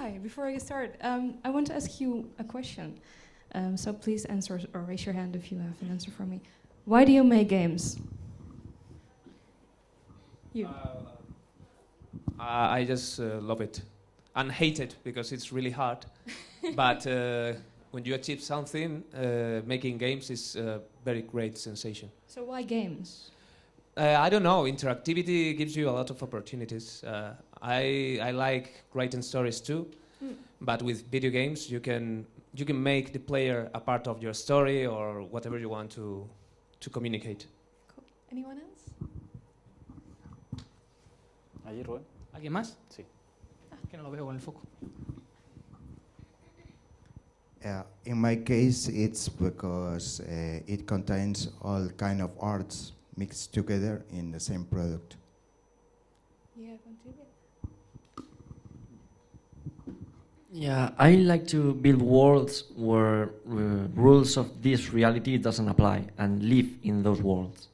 Hi, before I start, I want to ask you a question. So please answer or raise your hand if you have an answer for me. Why do you make games? You. I just love it and hate it because it's really hard. But when you achieve something, making games is a very great sensation. So why games? I don't know. Interactivity gives you a lot of opportunities. I like writing stories too, but with video games you can make the player a part of your story or whatever you want to communicate. Cool. Anyone else? Allí, Rubén. ¿Alguien más? Sí. Que no lo veo con el foco. In my case, it's because it contains all kind of arts mixed together in the same product. Yeah, continue. Yeah, I like to build worlds where rules of this reality doesn't apply and live in those worlds.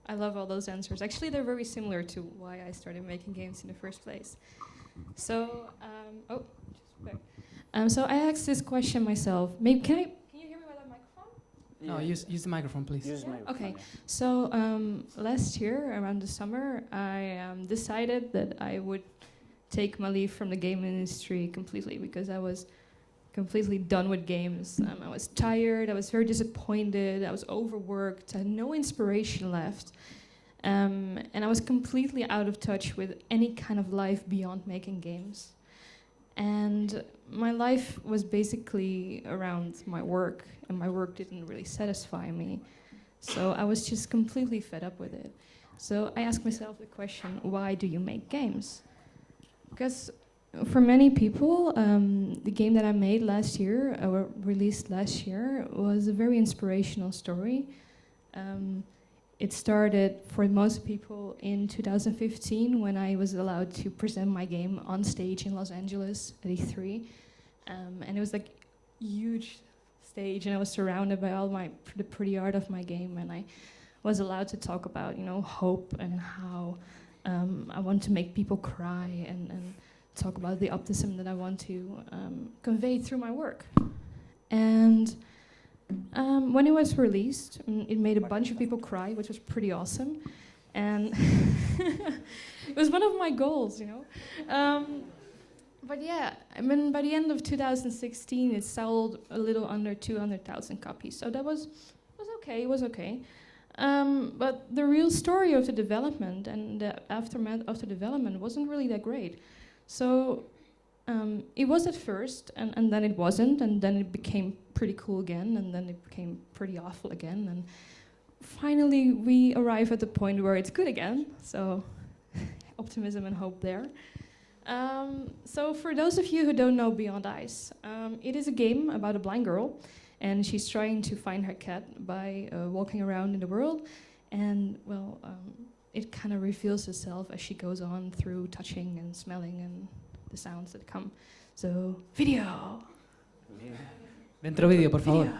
I love all those answers. Actually, they're very similar to why I started making games in the first place. So, so I asked this question myself. Maybe can you hear me with a microphone? No, use the microphone, please. Use the microphone, Okay. yeah. So last year, around the summer, I decided that I would take my leave from the game industry completely because I was completely done with games. I was tired, I was very disappointed, I was overworked, I had no inspiration left. And I was completely out of touch with any kind of life beyond making games. And my life was basically around my work, and my work didn't really satisfy me. So I was just completely fed up with it. So I asked myself the question, why do you make games? Because for many people, the game that I made last year, or released last year, was a very inspirational story. It started for most people in 2015 when I was allowed to present my game on stage in Los Angeles at E3. And it was like a huge stage, and I was surrounded by all the pretty art of my game, and I was allowed to talk about, hope and how I want to make people cry and talk about the optimism that I want to convey through my work. And when it was released, it made a bunch of people cry, which was pretty awesome. And it was one of my goals, But yeah, I mean, by the end of 2016, it sold a little under 200,000 copies. So that was okay, it was okay. But the real story of the development and the aftermath of the development wasn't really that great. So it was at first, and then it wasn't, and then it became pretty cool again, and then it became pretty awful again, and finally we arrive at the point where it's good again. So optimism and hope there. So for those of you who don't know Beyond Ice, it is a game about a blind girl, and she's trying to find her cat by walking around in the world, and well, it kind of reveals itself as she goes on through touching and smelling and the sounds that come. So, video. Dentro vídeo, por favor. Video.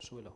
Súbelo.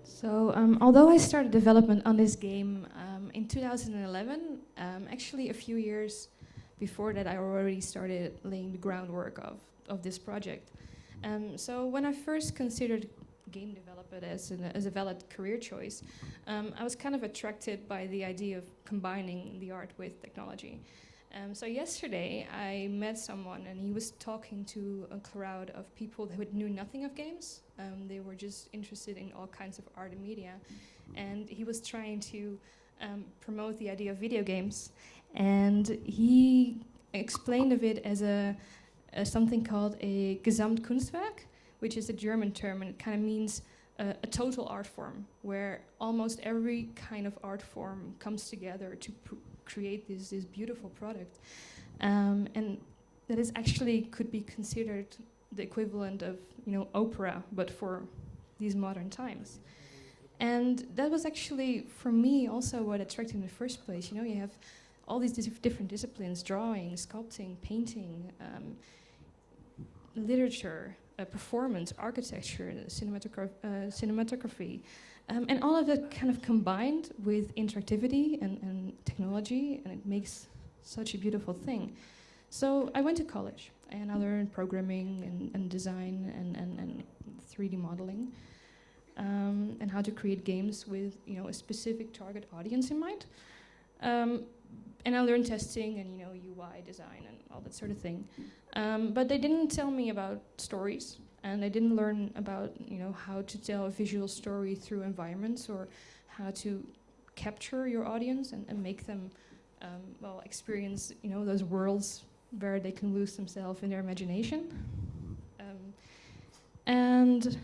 So, although I started development on this game in 2011, actually a few years before that I already started laying the groundwork of this project. So when I first considered game developer as a valid career choice, I was kind of attracted by the idea of combining the art with technology. So yesterday I met someone and he was talking to a crowd of people who knew nothing of games. They were just interested in all kinds of art and media. And he was trying to promote the idea of video games. And he explained of it as something called a Gesamtkunstwerk, which is a German term, and it kind of means a total art form, where almost every kind of art form comes together to create this beautiful product. And that is actually could be considered the equivalent of, opera, but for these modern times. And that was actually, for me, also what attracted me in the first place. You have all these different disciplines: drawing, sculpting, painting, literature, performance, architecture, cinematography, and all of that kind of combined with interactivity and technology, and it makes such a beautiful thing. So I went to college and I learned programming and design and 3D modeling, and how to create games with a specific target audience in mind. And I learned testing and UI design and all that sort of thing. But they didn't tell me about stories, and I didn't learn about how to tell a visual story through environments, or how to capture your audience and make them experience those worlds where they can lose themselves in their imagination. And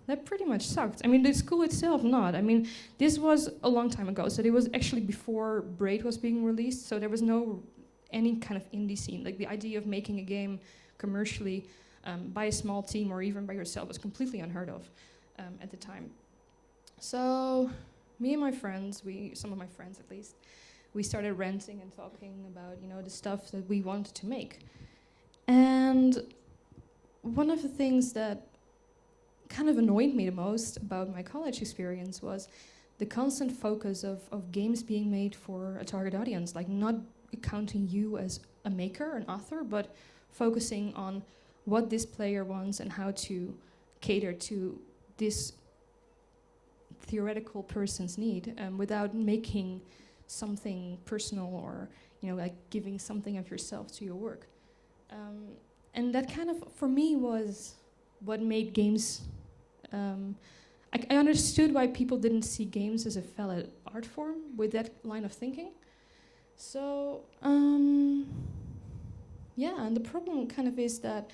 that pretty much sucked. I mean, the school itself, not. I mean, this was a long time ago, so it was actually before Braid was being released, so there was no any kind of indie scene. Like, the idea of making a game commercially by a small team or even by yourself was completely unheard of at the time. So me and my friends, some of my friends at least, we started ranting and talking about the stuff that we wanted to make. And one of the things that kind of annoyed me the most about my college experience was the constant focus of games being made for a target audience, like not counting you as a maker, an author, but focusing on what this player wants and how to cater to this theoretical person's need, without making something personal or like giving something of yourself to your work. And that kind of, for me, was what made games. I understood why people didn't see games as a valid art form with that line of thinking. So, yeah, and the problem kind of is that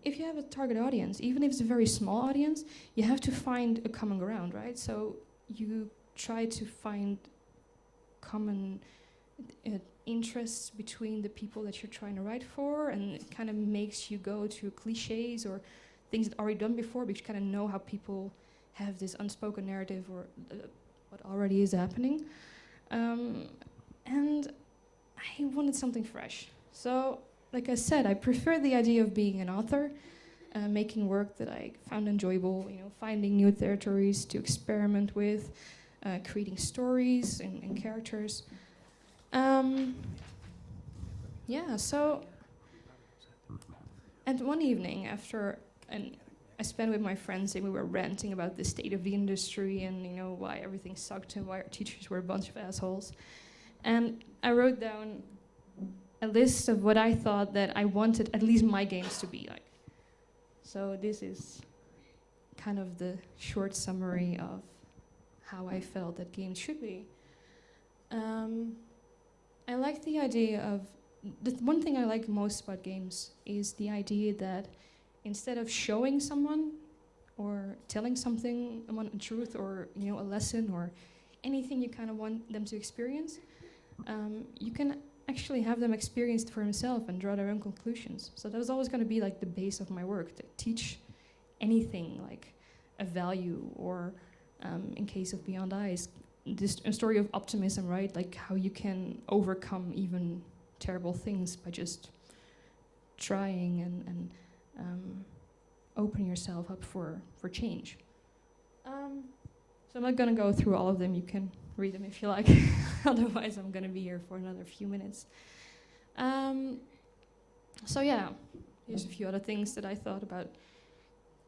if you have a target audience, even if it's a very small audience, you have to find a common ground, right? So you try to find common interests between the people that you're trying to write for, and it kind of makes you go to cliches or things that are already done before, because you kind of know how people have this unspoken narrative or what already is happening. And I wanted something fresh. So, like I said, I prefer the idea of being an author, making work that I found enjoyable, finding new territories to experiment with, creating stories and characters. Yeah, so, and one evening and I spent with my friends and we were ranting about the state of the industry and why everything sucked and why our teachers were a bunch of assholes. And I wrote down a list of what I thought that I wanted at least my games to be like. So this is kind of the short summary of how I felt that games should be. I like the idea of, the one thing I like most about games is the idea that instead of showing someone or telling someone a truth or a lesson or anything you kind of want them to experience, you can actually have them experience it for themselves and draw their own conclusions. So that was always going to be like the base of my work, to teach anything like a value, or in case of Beyond Eyes, a story of optimism, right? Like how you can overcome even terrible things by just trying and open yourself up for change. So I'm not going to go through all of them. You can read them if you like. Otherwise, I'm going to be here for another few minutes. So yeah, here's a few other things that I thought about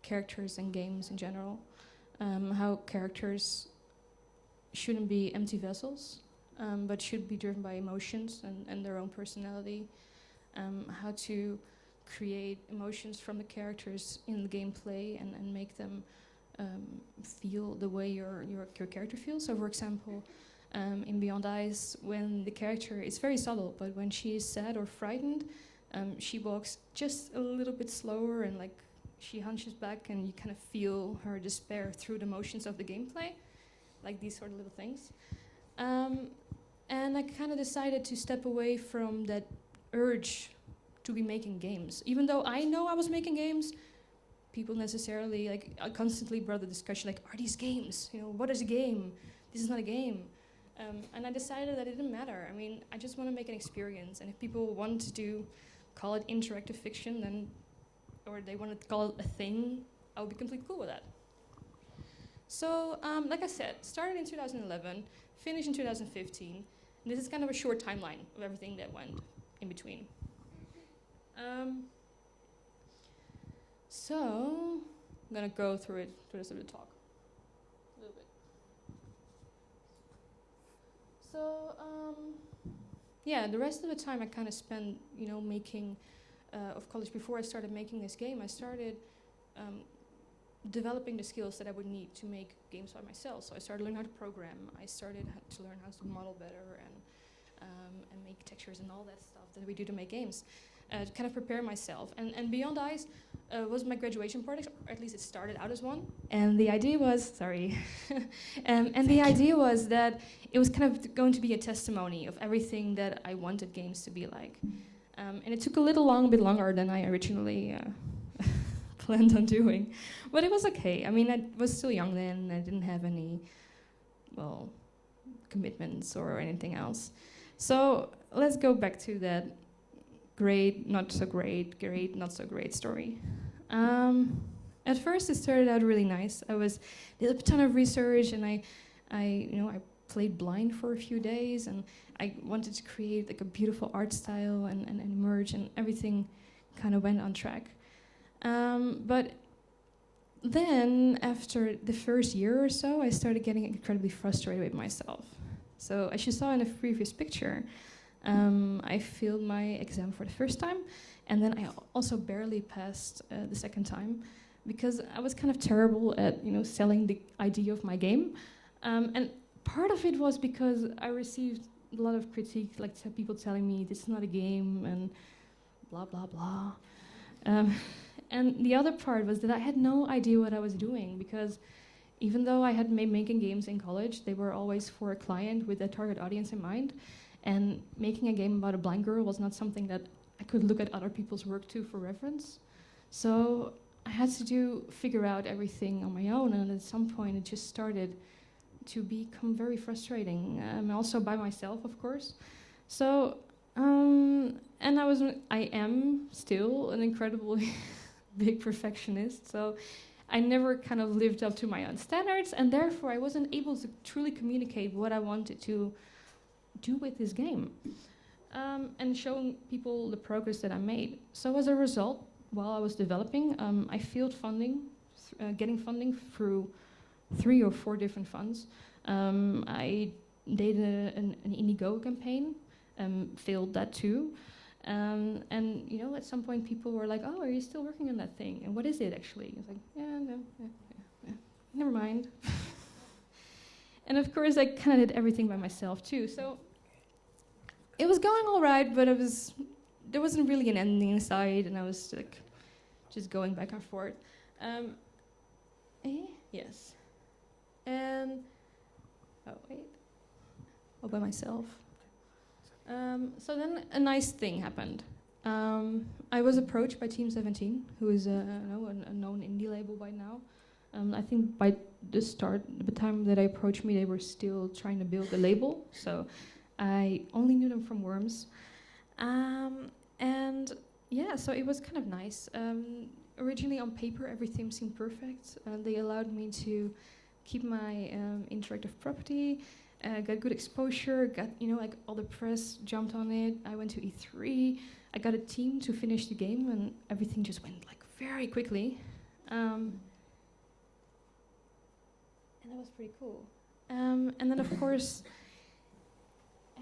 characters and games in general. How characters shouldn't be empty vessels, but should be driven by emotions and their own personality. How to create emotions from the characters in the gameplay and make them feel the way your character feels. So, for example, in Beyond Eyes, when the character is very subtle, but when she is sad or frightened, she walks just a little bit slower and like she hunches back, and you kind of feel her despair through the motions of the gameplay, like these sort of little things. And I kind of decided to step away from that urge to be making games. Even though I know I was making games, people necessarily, like, I constantly brought the discussion, like, are these games? You know, what is a game? This is not a game. And I decided that it didn't matter. I mean, I just want to make an experience. And if people want to call it interactive fiction, then, or they want to call it a thing, I would be completely cool with that. So, like I said, started in 2011, finished in 2015. This is kind of a short timeline of everything that went in between. So, I'm gonna go through it through the rest of the talk a little bit. So, yeah, the rest of the time I kind of spent, you know, making of college. Before I started making this game, I started developing the skills that I would need to make games by myself. So I started learning how to program. I started to learn how to model better and make textures and all that stuff that we do to make games. To kind of prepare myself. And Beyond Eyes was my graduation project, or at least it started out as one. And the idea was, sorry, and the idea was that it was kind of going to be a testimony of everything that I wanted games to be like. And it took a bit longer than I originally planned on doing. But it was okay. I mean, I was still young then. I didn't have any, well, commitments or anything else. So let's go back to that great, not so great, great, not so great story. At first, it started out really nice. Did a ton of research, and I played blind for a few days, and I wanted to create like a beautiful art style and merge, and everything kind of went on track. But then, after the first year or so, I started getting incredibly frustrated with myself. So, as you saw in the previous picture, I failed my exam for the first time, and then I also barely passed the second time because I was kind of terrible at, you know, selling the idea of my game. And part of it was because I received a lot of critique, like people telling me this is not a game and blah blah blah. And the other part was that I had no idea what I was doing, because even though I had been making games in college, they were always for a client with a target audience in mind. And making a game about a blind girl was not something that I could look at other people's work to for reference. So I had to figure out everything on my own, and at some point it just started to become very frustrating. Also by myself, of course. So, and I am still an incredibly big perfectionist. So I never kind of lived up to my own standards, and therefore I wasn't able to truly communicate what I wanted to do with this game, and showing people the progress that I made. So as a result, while I was developing, I failed funding, getting funding through 3 or 4 different funds. I did an Indiegogo campaign, failed that too. And you know, at some point people were like, "Oh, are you still working on that thing? And what is it actually?" I was like, "Yeah, no, never mind." And of course, I kind of did everything by myself too. So it was going all right, but there wasn't really an ending in sight, and I was like just going back and forth. Yes. And all by myself. So then a nice thing happened. I was approached by Team 17, who is a known indie label by now. I think by the time that I approached me, they were still trying to build a label, so I only knew them from Worms. And yeah, so it was kind of nice. Originally on paper, everything seemed perfect. They allowed me to keep my interactive property, got good exposure, got, you know, like all the press jumped on it. I went to E3. I got a team to finish the game, and everything just went like very quickly. And that was pretty cool. And then of course.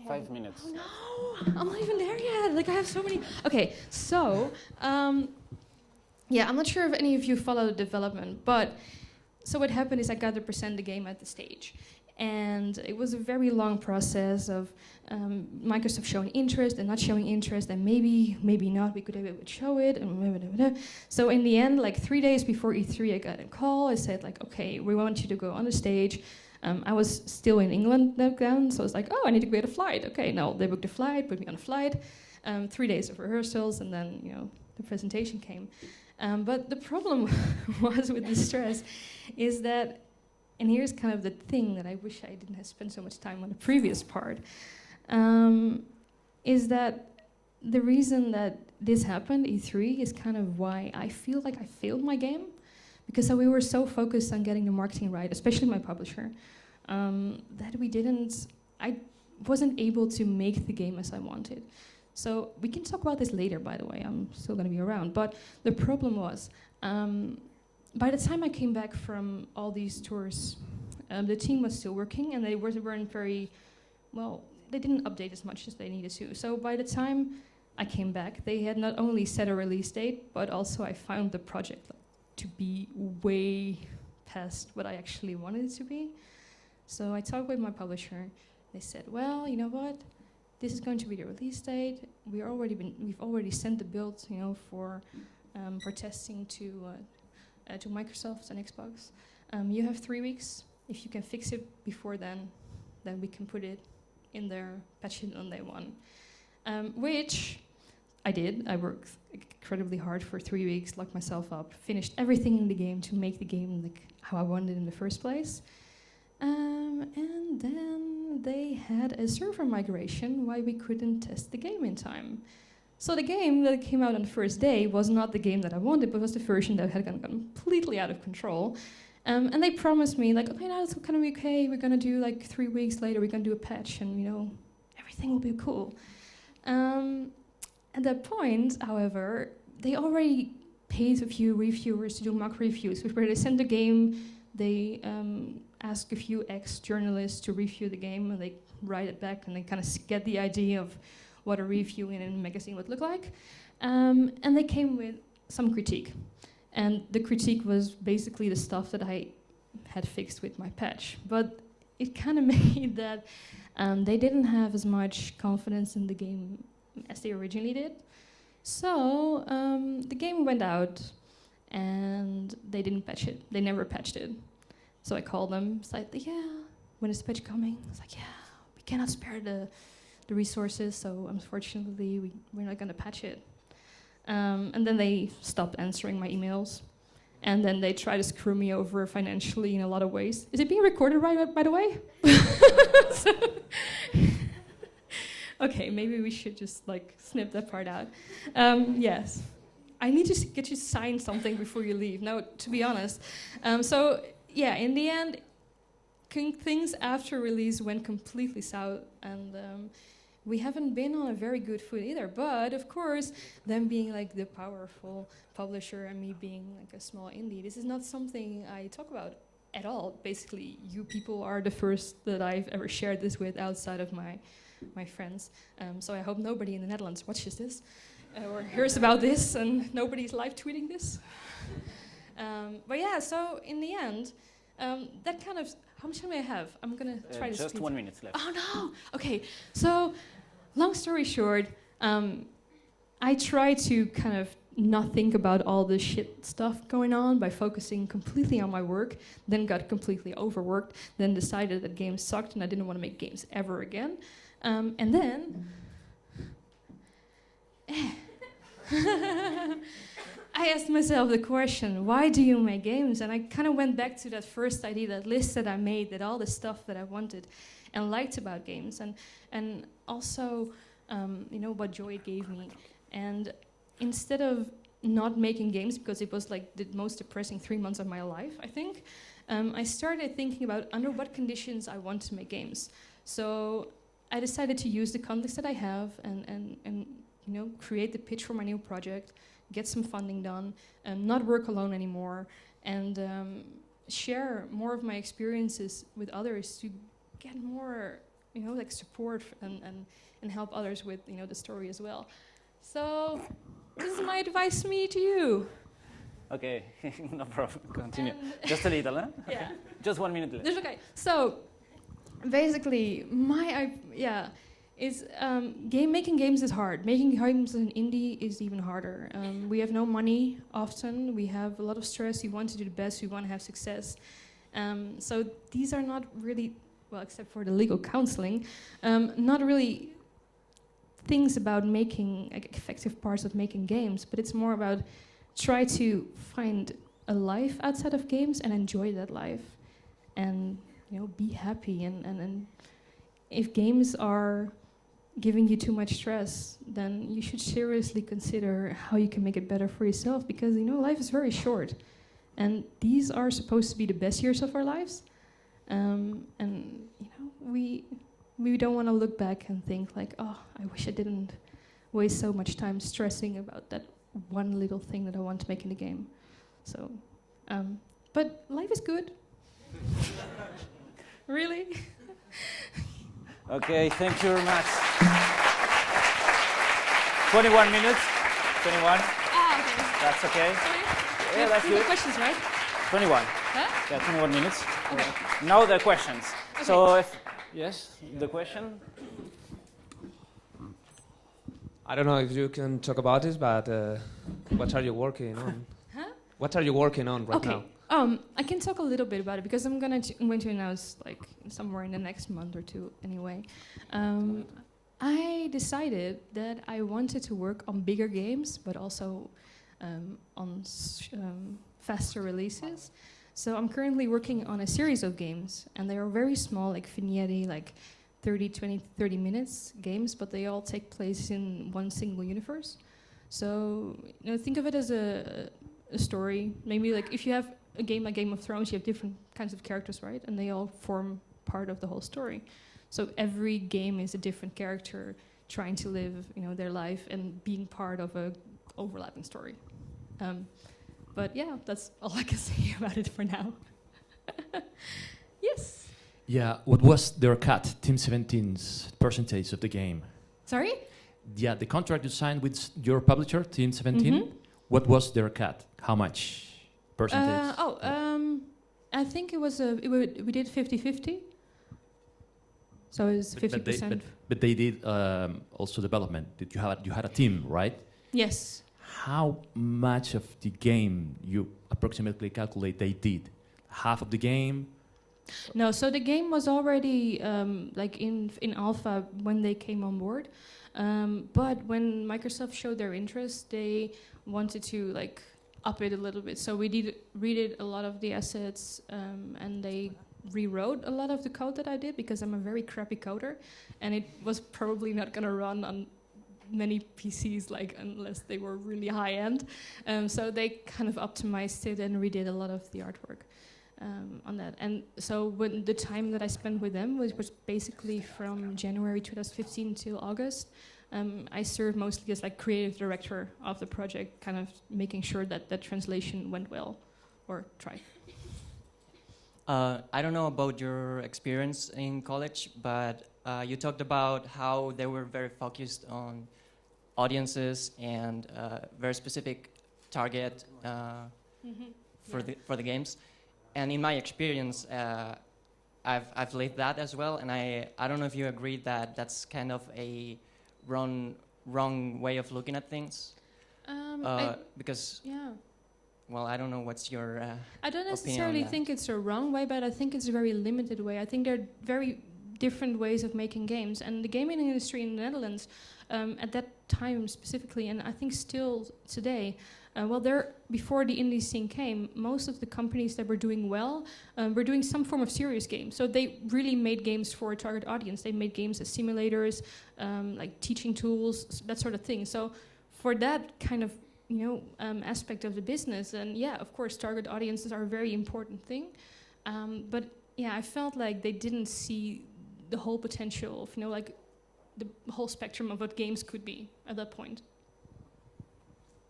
5 minutes. Oh no, I'm not even there yet. Like I have so many. Okay, so yeah, I'm not sure if any of you follow the development, but so what happened is I got to present the game at the stage, and it was a very long process of Microsoft showing interest and not showing interest, and maybe not. We would show it, and blah, blah, blah, blah. So in the end, like 3 days before E3, I got a call. I said like, okay, we want you to go on the stage. I was still in England back then, so I was like, oh, I need to get a flight. Okay, no, they booked a flight, put me on a flight. 3 days of rehearsals, and then the presentation came. But the problem was with the stress is that, and here's kind of the thing that I wish I didn't have spent so much time on the previous part, is that the reason that this happened, E3, is kind of why I feel like I failed my game. Because we were so focused on getting the marketing right, especially my publisher, that I wasn't able to make the game as I wanted. So we can talk about this later, by the way, I'm still gonna be around. But the problem was, by the time I came back from all these tours, the team was still working and they weren't very, well, they didn't update as much as they needed to. So by the time I came back, they had not only set a release date, but also I found the project to be way past what I actually wanted it to be. So I talked with my publisher. They said, well, you know what? This is going to be the release date. We've already sent the build, for testing to Microsoft and Xbox. You have 3 weeks. If you can fix it before then we can put it in there, patch it on day one. Which I did. I worked incredibly hard for 3 weeks, locked myself up, finished everything in the game to make the game like how I wanted it in the first place. And then they had a server migration why we couldn't test the game in time. So the game that came out on the first day was not the game that I wanted, but was the version that had gone completely out of control. And they promised me, like, okay, now it's gonna be okay. We're gonna do like 3 weeks later, we're gonna do a patch, and everything will be cool. At that point, however, they already paid a few reviewers to do mock reviews, where they sent the game, they ask a few ex-journalists to review the game, and they write it back, and they kind of get the idea of what a review in a magazine would look like. And they came with some critique. And the critique was basically the stuff that I had fixed with my patch. But it kind of made that they didn't have as much confidence in the game as they originally did. So the game went out and they didn't patch it. They never patched it. So I called them. It's like, yeah, when is the patch coming? It's like, yeah, we cannot spare the resources, so unfortunately we're not going to patch it. And then they stopped answering my emails. And then they try to screw me over financially in a lot of ways. Is it being recorded right, by the way? Okay, maybe we should just snip that part out. Yes. I need to get you to sign something before you leave. No, to be honest. So yeah, in the end, things after release went completely south, and we haven't been on a very good foot either. But of course, them being the powerful publisher and me being a small indie, this is not something I talk about at all. Basically, you people are the first that I've ever shared this with outside of my friends. So I hope nobody in the Netherlands watches this or hears about this, and nobody's live tweeting this. But yeah, so in the end, that kind of, how much time do I have? I'm gonna try to just 1 minute left. Oh no! Okay, so long story short, I try to kind of not think about all the shit stuff going on by focusing completely on my work, then got completely overworked, then decided that games sucked and I didn't want to make games ever again. And then I asked myself the question, why do you make games? And I kind of went back to that first idea, that list that I made, that all the stuff that I wanted and liked about games, and also what joy it gave me. And instead of not making games, because it was the most depressing 3 months of my life, I think, I started thinking about under what conditions I want to make games. So I decided to use the context that I have and create the pitch for my new project, get some funding done, not work alone anymore, and share more of my experiences with others to get more, like support and help others with, the story as well. So this is my advice to you. Okay, no problem. Continue. And Just a little, huh? yeah. Just 1 minute left. That's okay. So basically, is making games is hard. Making games in indie is even harder. We have no money often. We have a lot of stress. We want to do the best. We want to have success. So these are not really, well, except for the legal counseling, not really things about making effective parts of making games, but it's more about try to find a life outside of games and enjoy that life, and be happy. And if games are giving you too much stress, then you should seriously consider how you can make it better for yourself, because life is very short, and these are supposed to be the best years of our lives. And we don't want to look back and think like, oh, I wish I didn't waste so much time stressing about that one little thing that I want to make in the game. So, but life is good. Really? Okay, thank you very much. 21 minutes. 21. Okay. That's okay. Sorry? Yeah, that's You have good. questions, right? 21. Huh? Yeah, 21 minutes. Okay. Now the questions. Okay. So, yes, the question. I don't know if you can talk about this, but what are you working on? Huh? What are you working on right now? I can talk a little bit about it because I'm going to announce like somewhere in the next month or two anyway. I decided that I wanted to work on bigger games, but also on faster releases. So I'm currently working on a series of games, and they are very small, like vignette, like 30 minutes games, but they all take place in one single universe. So think of it as a story. Maybe like if you have a game like Game of Thrones, you have different kinds of characters, right? And they all form part of the whole story. So every game is a different character trying to live, their life and being part of a overlapping story. But yeah, that's all I can say about it for now. Yes. Yeah, what was their cut, Team 17's percentage of the game? Sorry? Yeah, the contract you signed with your publisher, Team 17, what was their cut? How much percentage? I think it was we did 50-50. So it was 50%. But they did also development. You had a team, right? Yes. How much of the game you approximately calculate they did? Half of the game? No, so the game was already like in alpha when they came on board. But when Microsoft showed their interest, they wanted to like up it a little bit. So we redid a lot of the assets, and they rewrote a lot of the code that I did because I'm a very crappy coder, and it was probably not going to run on many PCs, like unless they were really high end. So they kind of optimized it and redid a lot of the artwork on that. And so when the time that I spent with them was basically from January 2015 till August. I served mostly as like creative director of the project, kind of making sure that that translation went well, or tried. I don't know about your experience in college, but you talked about how they were very focused on audiences and very specific target for the games. And in my experience, I've lived that as well, and I don't know if you agree that that's kind of a wrong way of looking at things. Because well, I don't know what's your I don't opinion necessarily on think it's a wrong way, but I think it's a very limited way. I think there are very different ways of making games, and the gaming industry in the Netherlands at that time specifically, and I think still today, before the indie scene came, most of the companies that were doing well were doing some form of serious game. So they really made games for a target audience. They made games as simulators, like teaching tools, that sort of thing. So for that kind of aspect of the business, and yeah, of course, target audiences are a very important thing. But yeah, I felt like they didn't see the whole potential of like the whole spectrum of what games could be at that point.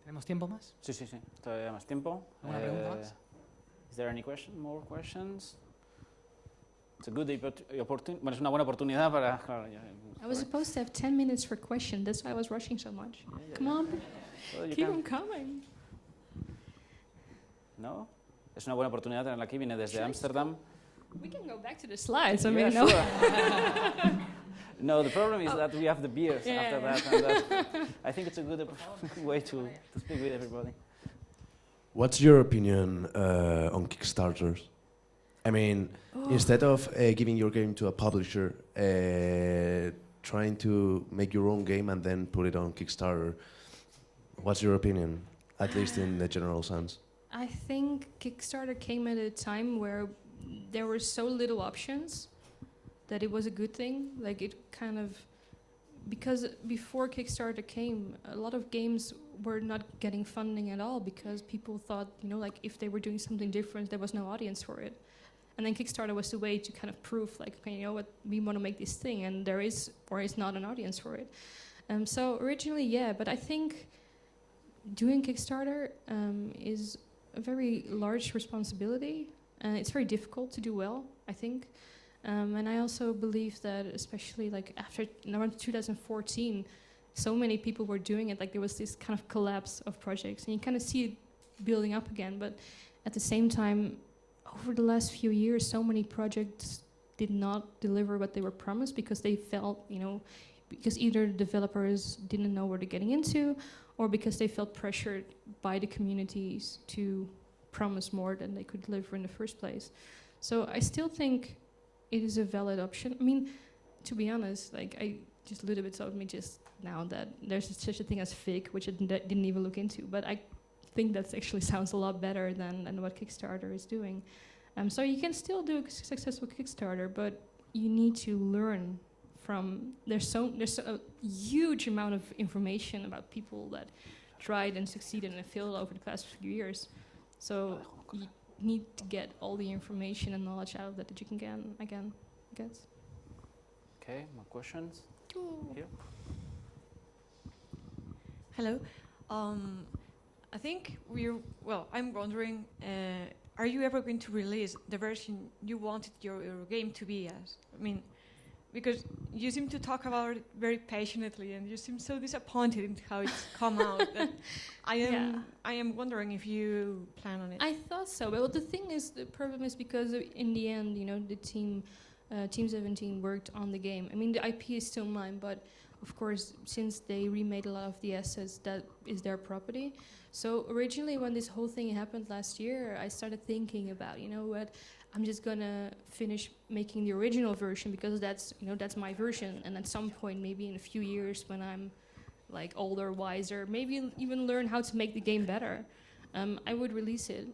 ¿Tenemos tiempo más? Sí, sí, sí. Todavía más tiempo. ¿Alguna pregunta más? Is there any question? More questions? It's a good opportunity. Bueno, es una buena oportunidad para. Claro, I was supposed to have 10 minutes for question. That's why I was rushing so much. Come on, Well, you keep can- them coming. No? Es una buena oportunidad tenerla aquí. Viene desde Sure. Ámsterdam. We can go back to the slides. I Yeah, mean, no. sure. No, the problem is that we have the beers Yeah. after that, and that I think it's a good way to speak with everybody. What's your opinion on Kickstarters? I mean, instead of giving your game to a publisher, trying to make your own game and then put it on Kickstarter, what's your opinion, at least in the general sense? I think Kickstarter came at a time where there were so little options that it was a good thing. Like it kind of, because before Kickstarter came, a lot of games were not getting funding at all because people thought, like if they were doing something different, there was no audience for it. And then Kickstarter was the way to kind of prove, like, okay, you know what, we want to make this thing, and there is or is not an audience for it. So originally, yeah, but I think doing Kickstarter is a very large responsibility, and it's very difficult to do well, I think. And I also believe that, especially like after around 2014, so many people were doing it. Like there was this kind of collapse of projects, and you kind of see it building up again. But at the same time, over the last few years, so many projects did not deliver what they were promised because they felt, because either the developers didn't know what they're getting into, or because they felt pressured by the communities to promise more than they could deliver in the first place. So I still think it is a valid option. I mean, to be honest, like I just a little bit told me just now that there's such a thing as fake, which I didn't even look into, but I think that actually sounds a lot better than what Kickstarter is doing. So you can still do a successful Kickstarter, but you need to learn from, there's a huge amount of information about people that tried and succeeded and failed over the past few years. So you need to get all the information and knowledge out of that you can get, again, I guess. Okay, more questions? Here. Hello. I think I'm wondering, are you ever going to release the version you wanted your game to be as? I mean, because you seem to talk about it very passionately, and you seem so disappointed in how it's come out. That I am wondering if you plan on it. I thought so. Well, the thing is, the problem is because in the end, the Team 17 worked on the game. I mean, the IP is still mine, but of course, since they remade a lot of the assets, that is their property. So originally, when this whole thing happened last year, I started thinking about, I'm just gonna finish making the original version because that's my version. And at some point, maybe in a few years, when I'm like older, wiser, maybe even learn how to make the game better, I would release it.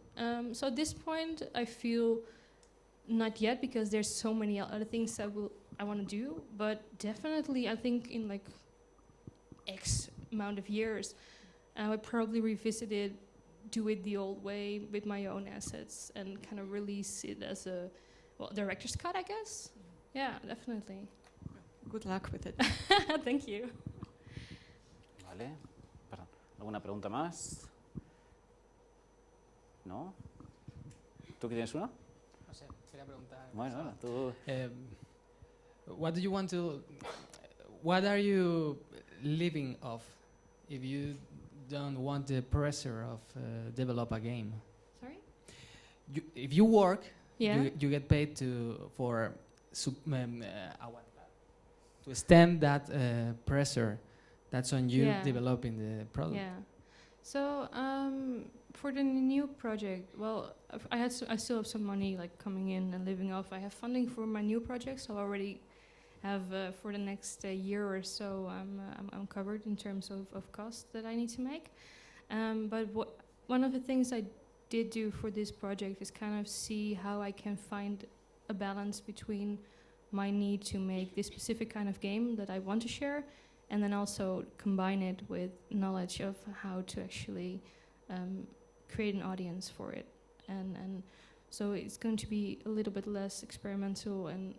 So at this point, I feel not yet because there's so many other things I want to do. But definitely, I think in like X amount of years, I would probably revisit it, do it the old way with my own assets, and kind of release it as a director's cut, I guess. Yeah, definitely. Good luck with it. Thank you. Vale. Perdón. ¿Alguna pregunta más? ¿No? ¿Tú que tienes una? No sé, quería preguntar. Bueno, tú. What are you living off if you don't want the pressure of develop a game? Sorry? If you work, Yeah. you get paid to stand that pressure that's on you Yeah. developing the product. Yeah. So for the new project, well, I still have some money like coming in and living off. I have funding for my new project, so I already have for the next year or so. I'm covered in terms of costs that I need to make. But one of the things I did do for this project is kind of see how I can find a balance between my need to make this specific kind of game that I want to share, and then also combine it with knowledge of how to actually create an audience for it. And so it's going to be a little bit less experimental and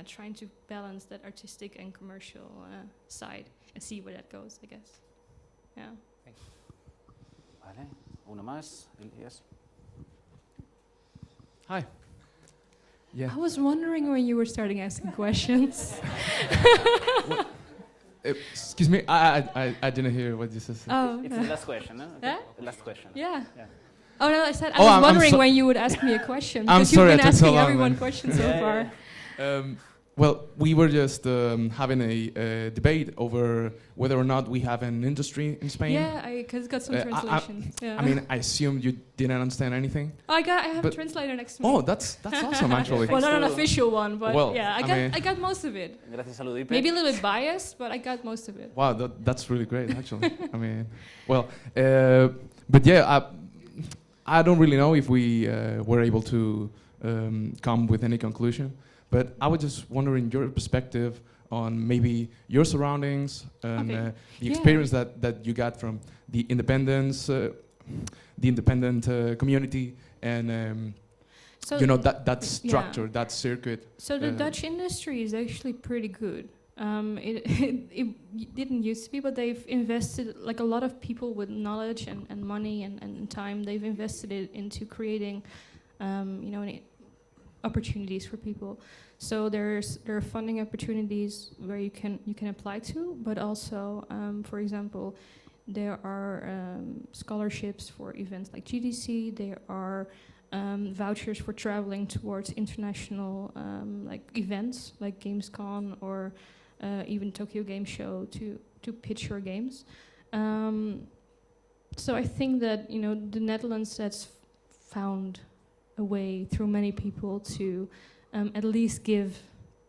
trying to balance that artistic and commercial side and see where that goes, I guess. Yeah. Thank you. Vale. Uno más. Yes. Hi. Yeah. I was wondering when you were starting asking questions. Excuse me, I didn't hear what you said. Oh, It's no. the last question, no? Okay. Huh? The last question. Yeah. Yeah. Oh no, I said I Oh, was I'm wondering so- when you would ask me a question I'm because sorry you've I been took so asking long everyone then. questions so far. Well, we were just having a debate over whether or not we have an industry in Spain. Yeah, because it got some translation. Yeah. I mean, I assumed you didn't understand anything. I have a but- translator next to me. Oh, that's awesome, actually. Well, not an to- official one, but Well, yeah, I got most of it. Gracias a Ludipe. Maybe a little bit biased, but I got most of it. Wow, that's really great, actually. I mean, well, but yeah, I don't really know if we were able to come with any conclusion. But I was just wondering your perspective on maybe your surroundings and Okay. the Yeah. experience that you got from the independent community, and So that structure, yeah. that circuit. So the Dutch industry is actually pretty good. It didn't used to be, but they've invested, like a lot of people with knowledge and money and time, they've invested it into creating, opportunities for people. So there are funding opportunities where you can apply to, but also, for example, there are scholarships for events like GDC. There are vouchers for traveling towards international like events like Gamescom or even Tokyo Game Show to pitch your games. So I think that the Netherlands has found a way through many people to at least give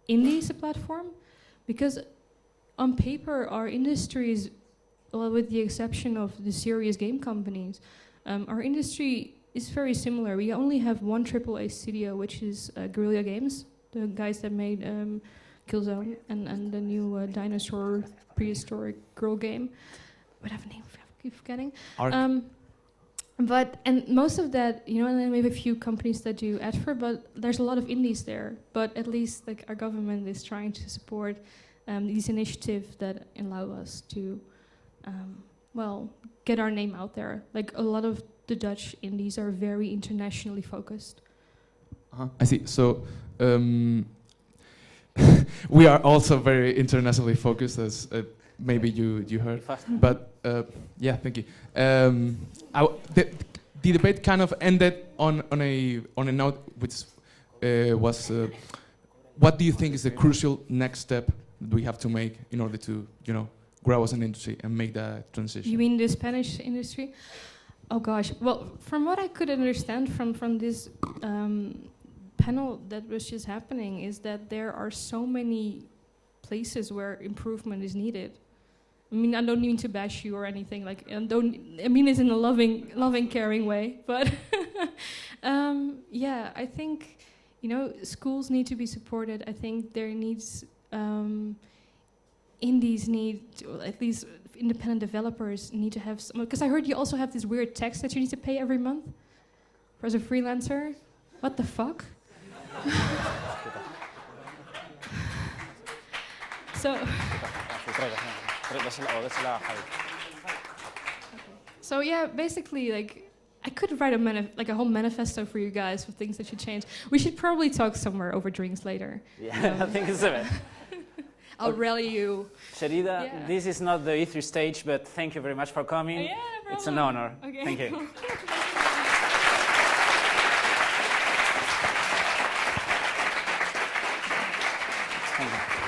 indies a platform, because on paper our industry is, well, with the exception of the serious game companies, our industry is very similar. We only have one AAA studio, which is Guerrilla Games, the guys that made Killzone and the new dinosaur prehistoric girl game. What have a name? I keep forgetting. Arc. And most of that, and then we have a few companies that do advert, but there's a lot of indies there. But at least like our government is trying to support these initiatives that allow us to, get our name out there. Like a lot of the Dutch indies are very internationally focused. I see. So we are also very internationally focused, as maybe you heard. But yeah, thank you. The debate kind of ended on a note which was, what do you think is the crucial next step that we have to make in order to grow as an industry and make that transition? You mean the Spanish industry? Oh gosh. Well, from what I could understand from this panel that was just happening, is that there are so many places where improvement is needed. I mean, I don't mean to bash you or anything. I mean it in a loving, caring way. But yeah, I think schools need to be supported. I think there needs indies need to, at least independent developers need to have some. Because I heard you also have this weird tax that you need to pay every month as a freelancer. What the fuck? So yeah, basically, like, I could write a whole manifesto for you guys for things that should change. We should probably talk somewhere over drinks later. Yeah, I think it's a bit. I'll rally you. Sherida, Yeah. this is not the E3 stage, but thank you very much for coming. Yeah, no It's an problem. honor. Okay. Thank you. Thank you.